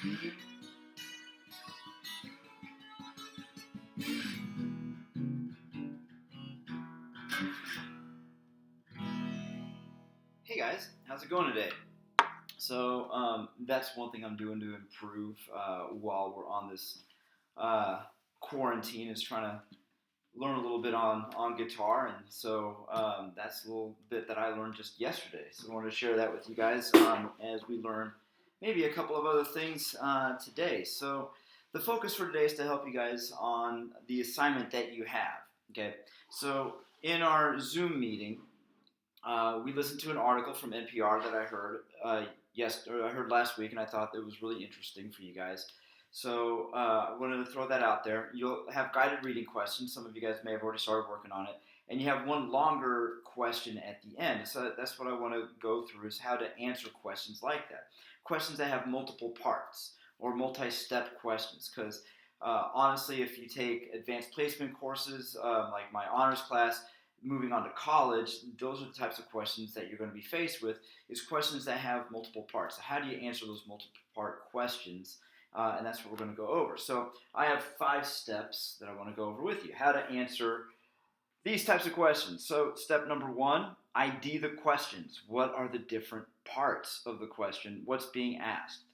Hey guys, how's it going today? That's one thing I'm doing to improve while we're on this uh, quarantine is trying to learn a little bit on guitar, and that's a little bit that I learned just yesterday. So I wanted to share that with you guys as we learn maybe a couple of other things today. So the focus for today is to help you guys on the assignment that you have. Okay, so in our Zoom meeting, we listened to an article from NPR that I heard I heard last week, and I thought it was really interesting for you guys. So I wanted to throw that out there. You'll have guided reading questions. Some of you guys may have already started working on it, and you have one longer question at the end. So that's what I want to go through: is how to answer questions like that. Questions that have multiple parts or multi-step questions, because honestly, if you take advanced placement courses like my honors class, moving on to college, those are the types of questions that you're going to be faced with, is questions that have multiple parts. So how do you answer those multiple part questions? And that's what we're going to go over. So I have 5 steps that I want to go over with you. How to answer these types of questions. So step number 1, ID the questions. What are the different parts of the question? What's being asked?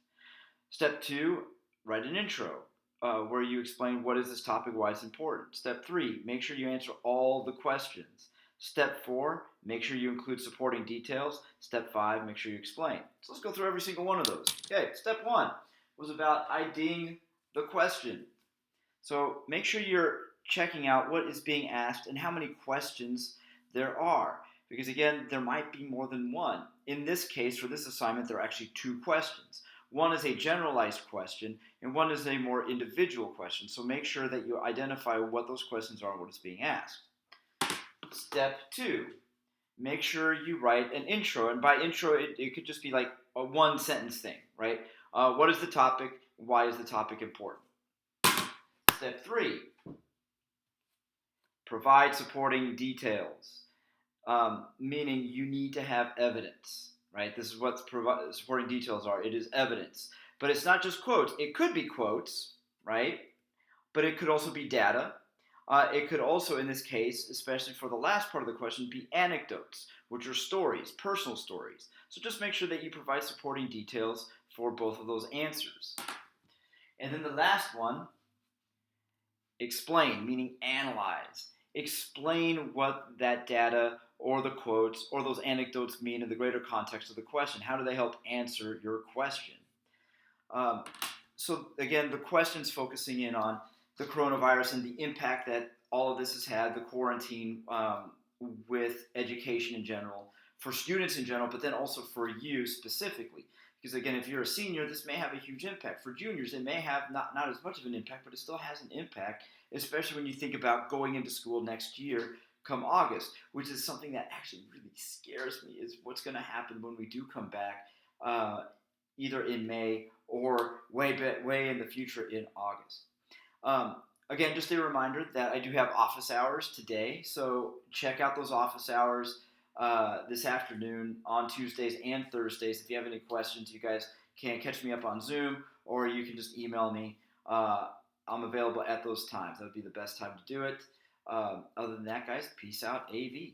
Step 2, write an intro where you explain what is this topic, why it's important. Step 3, make sure you answer all the questions. Step 4, make sure you include supporting details. Step 5, make sure you explain. So let's go through every single one of those. Okay, step 1 was about IDing the question. So make sure you're checking out what is being asked and how many questions there are. Because again, there might be more than one. In this case, for this assignment, there are actually 2 questions. One is a generalized question, and one is a more individual question. So make sure that you identify what those questions are and what is being asked. Step 2, make sure you write an intro. And by intro, it could just be like a 1-sentence thing, right? What is the topic? Why is the topic important? Step 3, provide supporting details, meaning you need to have evidence, right? This is what supporting details are. It is evidence. But it's not just quotes. It could be quotes, right? But it could also be data. It could also, in this case, especially for the last part of the question, be anecdotes, which are stories, personal stories. So just make sure that you provide supporting details for both of those answers. And then the last one, explain, meaning analyze. Explain what that data or the quotes or those anecdotes mean in the greater context of the question. How do they help answer your question? So again, the question's focusing in on the coronavirus and the impact that all of this has had, the quarantine with education in general, for students in general, but then also for you specifically. Because again, if you're a senior, this may have a huge impact. For juniors, it may have not as much of an impact, but it still has an impact, especially when you think about going into school next year come August, which is something that actually really scares me, is what's going to happen when we do come back either in May or way in the future in August. Again, just a reminder that I do have office hours today, so check out those office hours this afternoon on Tuesdays and Thursdays. If you have any questions, you guys can catch me up on Zoom, or you can just email me. I'm available at those times. That would be the best time to do it. Other than that, guys, peace out, AV.